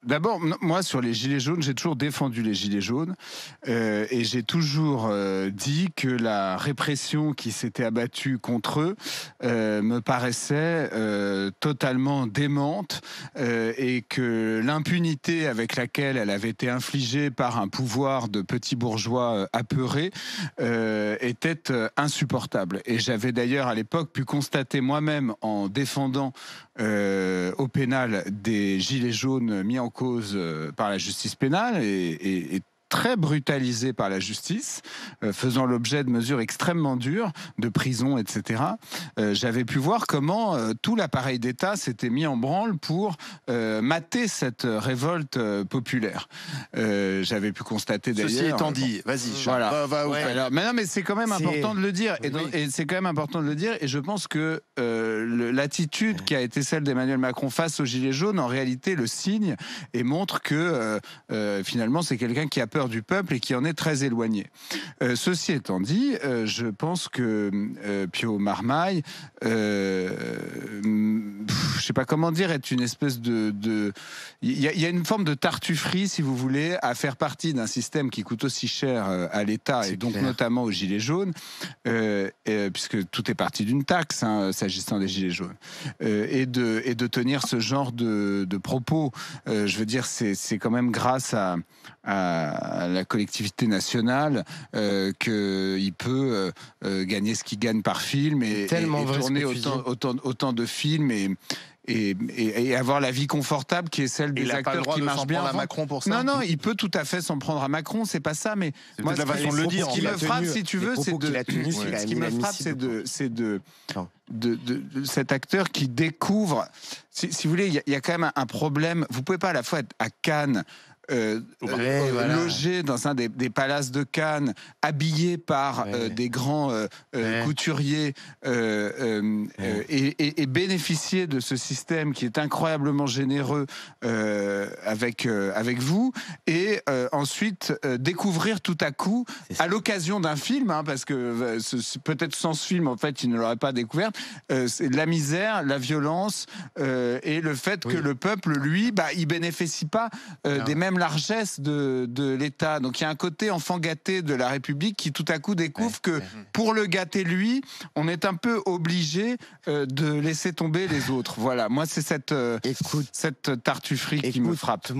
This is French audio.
D'abord, moi, sur les gilets jaunes, j'ai toujours défendu les gilets jaunes et j'ai toujours dit que la répression qui s'était abattue contre eux me paraissait totalement démente et que l'impunité avec laquelle elle avait été infligée par un pouvoir de petits bourgeois apeurés était insupportable. Et j'avais d'ailleurs à l'époque pu constater moi-même en défendant au pénal des gilets jaunes mis en cause par la justice pénale et très brutalisés par la justice, faisant l'objet de mesures extrêmement dures, de prison, etc. J'avais pu voir comment tout l'appareil d'État s'était mis en branle pour mater cette révolte populaire. J'avais pu constater d'ailleurs... Ceci étant dit, vas-y, voilà. Ouais. Alors, mais non, mais c'est quand même important de le dire. Et c'est quand même important de le dire. Et je pense que l'attitude qui a été celle d'Emmanuel Macron face aux Gilets jaunes, en réalité, le signe et montre que finalement, c'est quelqu'un qui a peur du peuple et qui en est très éloigné. Ceci étant dit, je pense que Pio Marmaille, je sais pas comment dire, est une espèce de... Il y a une forme de tartufferie, si vous voulez, à faire partie d'un système qui coûte aussi cher à l'État et donc notamment aux Gilets jaunes, puisque tout est parti d'une taxe, s'agissant des Gilets jaunes, et de tenir ce genre de propos. Je veux dire, c'est quand même grâce à la collectivité nationale qu'il peut gagner ce qu'il gagne par film et tourner autant de films et avoir la vie confortable qui est celle des acteurs qui marchent bien. À Macron pour ça. Non, il peut tout à fait s'en prendre à Macron, c'est pas ça, mais moi, la façon de le dire. Ce qui me frappe, si tu veux, c'est de cet acteur qui découvre. Si vous voulez, il y a quand même un problème. Vous pouvez pas à la fois être à Cannes, logé dans un des palaces de Cannes, habillé par des grands couturiers et bénéficier de ce système qui est incroyablement généreux avec vous et ensuite découvrir tout à coup à l'occasion d'un film, parce que peut-être sans ce film en fait il ne l'aurait pas découvert, c'est la misère, la violence et le fait que le peuple lui il bénéficie pas des mêmes largesse de l'État. Donc il y a un côté enfant gâté de la République qui tout à coup découvre que pour le gâter lui, on est un peu obligé de laisser tomber les autres. Voilà, moi c'est cette tartufferie qui me frappe.